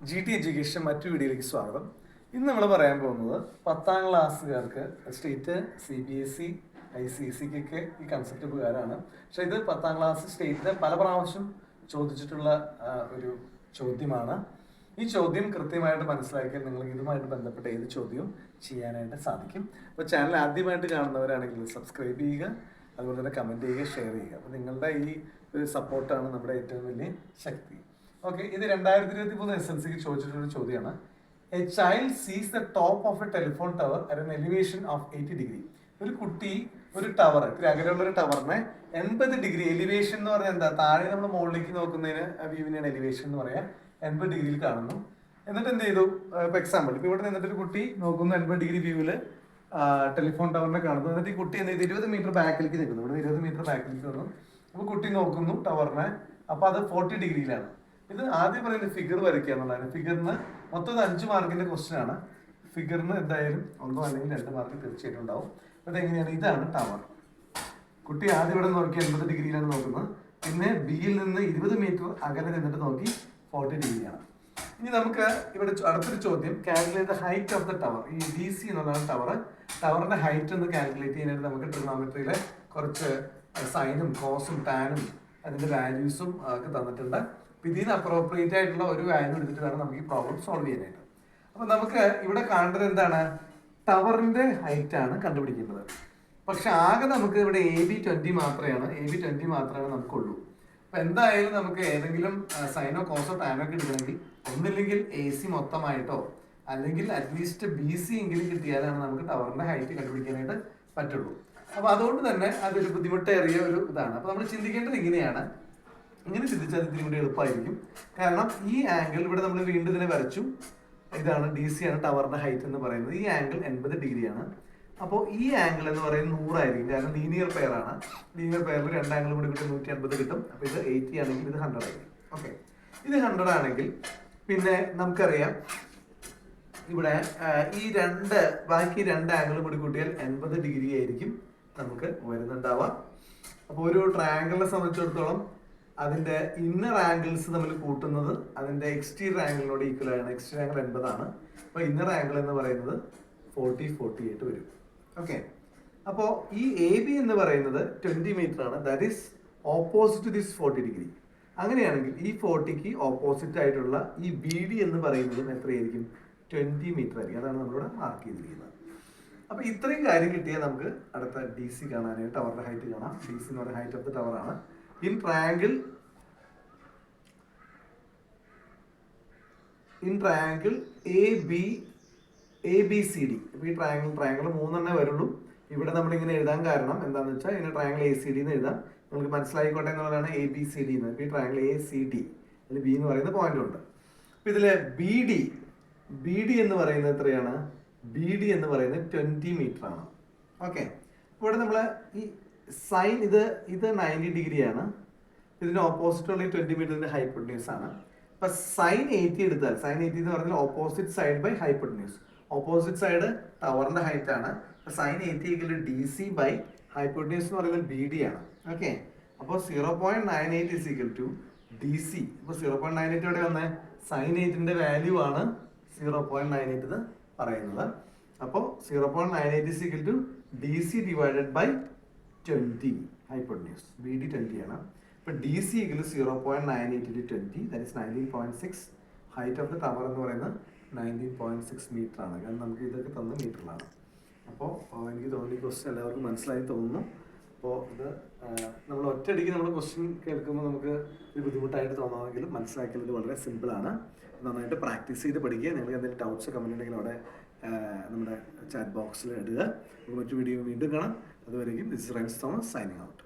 GT education മറ്റു വീഡിയോയിലേക്ക് സ്വാഗതം. ഇന്ന് നമ്മൾ പറയാൻ പോകുന്നത് 10ാം ക്ലാസ്സുകാർക്ക് സ്റ്റേറ്റ് CBSE ICSEക്കൊക്കെ ഈ കൺസെപ്റ്റ് ഉപകാരമാണ്. പക്ഷെ ഇത് 10ാം ക്ലാസ് സ്റ്റേറ്റിൽ പല പ്രാവശ്യം ചോദിച്ചിട്ടുള്ള ഒരു ചോദ്യമാണ്. ഈ ചോദ്യം കൃത്യമായിട്ട് മനസ്സിലാക്കിയാൽ നിങ്ങൾക്ക് ഇതുമായിട്ട് ബന്ധപ്പെട്ട ഏത് ചോദ്യവും ചെയ്യാനായിട്ട് സാധിക്കും. അപ്പോൾ ചാനൽ ആദ്യമായിട്ട് കാണുന്നവരാണെങ്കിൽ സബ്സ്ക്രൈബ് ചെയ്യുക, അതുപോലെ തന്നെ കമൻറ്റ് ചെയ്യുക, ഷെയർ ചെയ്യുക. അപ്പോൾ നിങ്ങളുടെ ഈ ഒരു സപ്പോർട്ടാണ് നമ്മുടെ ഏറ്റവും വലിയ ശക്തി. ഓക്കെ, ഇത് 2023 SLCക്ക് ചോദിച്ചിട്ടുള്ള ചോദ്യമാണ്. എ ചൈൽഡ് സീസ് the top of A telephone tower at an elevation of 80 degree. ഒരു കുട്ടി ഒരു ടവർ, ഇത്തിരി അകലെയുള്ള ഒരു ടവറിനെ 80 ഡിഗ്രി എലിവേഷൻ എന്ന് പറഞ്ഞാൽ എന്താ, താഴെ നമ്മൾ മുകളിലേക്ക് നോക്കുന്നതിന് വ്യൂവിനാണ് എലിവേഷൻ എന്ന് പറയാം. 80 ഡിഗ്രിയിൽ കാണുന്നു. എന്നിട്ട് എന്ത് ചെയ്തു? ഇപ്പൊ എക്സാമ്പിൾ, ഇപ്പൊ ഇവിടെ നിന്നിട്ട് ഒരു കുട്ടി നോക്കുന്നു, 80 ഡിഗ്രി വ്യൂവില് ടെലിഫോൺ ടവറിനെ കാണുന്നു. എന്നിട്ട് ഈ കുട്ടി എന്ത് ചെയ്തു? 20 മീറ്റർ ബാക്കിലേക്ക് നിൽക്കുന്നു. ഇവിടെ 20 മീറ്റർ ബാക്കിലേക്ക് വന്നു. അപ്പൊ കുട്ടി നോക്കുന്നു ടവറിനെ, അപ്പൊ അത് 40 ഡിഗ്രിയിലാണ്. ഇത് ആദ്യം പറയുന്നത് ഫിഗർ വരയ്ക്കുക എന്നുള്ളതാണ്. ഫിഗറിന് മൊത്തം 5 മാർക്കിന്റെ ക്വസ്റ്റ്യൻ ആണ്. ഫിഗറിന് എന്തായാലും 1 അല്ലെങ്കിൽ 2 മാർക്ക് തീർച്ചയായിട്ടും ഉണ്ടാവും. അത് എങ്ങനെയാണ്? ഇതാണ് ടവർ. കുട്ടി ആദ്യം ഇവിടെ നോക്കി 80 ഡിഗ്രിയിലാണ് നോക്കുന്നത്. പിന്നെ ബിയിൽ നിന്ന് 20 മീറ്റർ അകലെ നിന്നിട്ട് നോക്കി 40 ഡിഗ്രിയാണ്. ഇനി നമുക്ക് ഇവിടെ അടുത്തൊരു ചോദ്യം, calculate the height of the tower. ഈ DC എന്നുള്ളതാണ് ടവർ. ടവറിന്റെ ഹൈറ്റ് ഒന്ന് കാൽക്കുലേറ്റ് ചെയ്യാനായിട്ട് നമുക്ക് ട്രിഗണോമെട്രിയിലെ കുറച്ച് സൈനും കോസും ടാനും അതിന്റെ വാല്യൂസും ഒക്കെ തന്നിട്ടുണ്ട്. ഇതിന് അപ്രോപ്രിയേറ്റ് ആയിട്ടുള്ള ഒരു വാല്യൂ എടുത്തിട്ട് വേണം നമുക്ക് ഈ പ്രോബ്ലം സോൾവ് ചെയ്യാനായിട്ട്. അപ്പൊ നമുക്ക് ഇവിടെ കാണേണ്ടത് എന്താണ്? ടവറിന്റെ ഹൈറ്റ് ആണ് കണ്ടുപിടിക്കേണ്ടത്. പക്ഷെ ആകെ നമുക്ക് ഇവിടെ AB20 മാത്രമേ നമുക്കുള്ളൂ. അപ്പൊ എന്തായാലും നമുക്ക് ഏതെങ്കിലും സൈനോ കോസോ ടാനോ ഒക്കെ എടുക്കണമെങ്കിൽ ഒന്നില്ലെങ്കിൽ AC മൊത്തമായിട്ടോ അല്ലെങ്കിൽ അറ്റ്ലീസ്റ്റ് BC എങ്കിലും കിട്ടിയാലാണ് നമുക്ക് ടവറിന്റെ ഹൈറ്റ് കണ്ടുപിടിക്കാനായിട്ട് പറ്റുള്ളൂ. അപ്പൊ അതുകൊണ്ട് തന്നെ അതൊരു ബുദ്ധിമുട്ടേറിയ ഒരു ഇതാണ്. അപ്പൊ നമ്മൾ ചിന്തിക്കേണ്ടത് ഇങ്ങനെയാണ്. ഇങ്ങനെ ചിന്തിച്ചാൽ ഇതിനും കൂടി എളുപ്പമായിരിക്കും. കാരണം ഈ ആംഗിൾ ഇവിടെ നമ്മൾ വീണ്ടും ഇതിനെ വരച്ചു. ഇതാണ് DC ആണ് ടവറിന്റെ ഹൈറ്റ് എന്ന് പറയുന്നത്. ഈ ആംഗിൾ 80 ഡിഗ്രിയാണ്. അപ്പോൾ ഈ ആംഗിൾ എന്ന് പറയുന്നത് 100 ആയിരിക്കും. കാരണം ലീനിയർ പെയർ ആണ്. ലീനിയർ പെയറിൽ 2 ആംഗിളും കൂടി കിട്ടും 180 കിട്ടും. അപ്പോൾ ഇത് 80 ആണെങ്കിൽ ഇത് 100 ആയിരിക്കും. ഓക്കെ, ഇത് 100 ആണെങ്കിൽ പിന്നെ നമുക്കറിയാം ഇവിടെ ഈ ബാക്കി 2 ആംഗിളും കൂടി കൂട്ടിയാൽ 80 ഡിഗ്രി ആയിരിക്കും നമുക്ക് വരുന്നുണ്ടാവുക. അപ്പോൾ ഒരു ട്രയാങ്കിളിനെ സംബന്ധിച്ചിടത്തോളം അതിന്റെ ഇന്നർ ആംഗിൾസ് നമ്മൾ കൂട്ടുന്നത് അതിന്റെ എക്സ്റ്റീരിയർ ആംഗിളിനോട് ഈക്വൽ ആണ്. എക്സ്റ്റീരിയർ ആംഗിൾ 80 ആണ്. അപ്പൊ ഇന്നർ ആംഗിൾ എന്ന് പറയുന്നത് 48 വരും. ഓക്കെ, അപ്പോൾ ഈ AB എന്ന് പറയുന്നത് 20 മീറ്റർ ആണ്. That is opposite to this 40 degree. അങ്ങനെയാണെങ്കിൽ ഈ 40ക്ക് ഓപ്പോസിറ്റ് ആയിട്ടുള്ള ഈ BD എന്ന് പറയുന്നതും എത്രയായിരിക്കും? 20 മീറ്റർ ആയിരിക്കും. അതാണ് നമ്മളിവിടെ മാർക്ക് ചെയ്തിരിക്കുന്നത്. അപ്പൊ ഇത്രയും കാര്യം കിട്ടിയാൽ നമുക്ക് അടുത്ത DC കാണാനായിട്ട് ടവറിന്റെ ഹൈറ്റ് കാണാം. DC എന്ന് പറയുന്ന ഹൈറ്റ് ഓഫ് ദ ടവർ ആണ്. In triangle ABCD. അപ്പോൾ ഈ ട്രയാങ്കിൾ 3 വരുള്ളൂ. ഇവിടെ നമ്മൾ ഇങ്ങനെ എഴുതാൻ കാരണം എന്താണെന്ന് വെച്ചാൽ ഇതിന് ട്രയാങ്കിൾ ACD എന്ന് എഴുതാം. നമുക്ക് മനസ്സിലായിക്കോട്ടെ എന്നുള്ളതാണ് ABCD എന്ന്. ഇപ്പോൾ ഈ ട്രയാങ്കിൾ ACD അതിൽ B എന്ന് പറയുന്ന പോയിന്റ് ഉണ്ട്. അപ്പോൾ ഇതിലെ BD എന്ന് പറയുന്നത് എത്രയാണ്? BD എന്ന് പറയുന്നത് 20 മീറ്റർ ആണ്. ഓക്കെ, ഇവിടെ നമ്മൾ ഈ സൈൻ ഇത് 90 ഡിഗ്രിയാണ്. ഇതിന് ഓപ്പോസിറ്റ് ഉള്ള 20 മീറ്ററിന്റെ ഹൈപ്പോട്ടന്യൂസ് ആണ്. അപ്പൊ സൈൻ 80 എടുത്താൽ, സൈൻ 80 എന്ന് പറഞ്ഞാൽ opposite side by hypotenuse. Opposite side ടവറിന്റെ ഹൈറ്റ് ആണ്. സൈൻ 80 DC ബൈ ഹൈപ്പോട്ടന്യൂസ് എന്ന് പറയുന്നത് BD ആണ്. ഓക്കെ, അപ്പോൾ 0.98 is equal to DC. അപ്പോൾ 0.98 എവിടെ വന്നേ? സൈൻ 8ന്റെ വാല്യൂ ആണ് 0.98 എന്ന് പറയുന്നത്. അപ്പോൾ 0.98 is equal to DC divided by 20 hypotenuse. BD 20 ആണ്. അപ്പോൾ DC equal 0.98 into 20, that is 19.6. Height of the tower എന്ന് പറയുന്നത് 19.6 മീറ്റർ ആണ്. കാരണം നമുക്ക് ഇതൊക്കെ തന്ന മീറ്ററിലാണ്. അപ്പോൾ എനിക്ക് തോന്നുന്നു ഈ ക്വസ്റ്റ്യൻ എല്ലാവർക്കും മനസ്സിലായി തോന്നുന്നു. അപ്പോൾ ഇത് നമ്മൾ ഒറ്റയടിക്ക് നമ്മൾ ക്വസ്റ്റ്യൻ കേൾക്കുമ്പോൾ നമുക്ക് ഒരു ബുദ്ധിമുട്ടായിട്ട് തോന്നാമെങ്കിലും മനസ്സിലാക്കിയത് വളരെ സിമ്പിളാണ്. നന്നായിട്ട് പ്രാക്ടീസ് ചെയ്ത് പഠിക്കുക. നിങ്ങൾക്ക് എന്തെങ്കിലും ഡൗട്ട്സ് കമൻറ്റ് ഉണ്ടെങ്കിൽ അവിടെ നമ്മുടെ ചാറ്റ് ബോക്സിൽ ഇടുക. നമുക്ക് മറ്റു വീഡിയോ വീണ്ടും കാണാം. അതുവരെയും this is rinse Thomas signing out.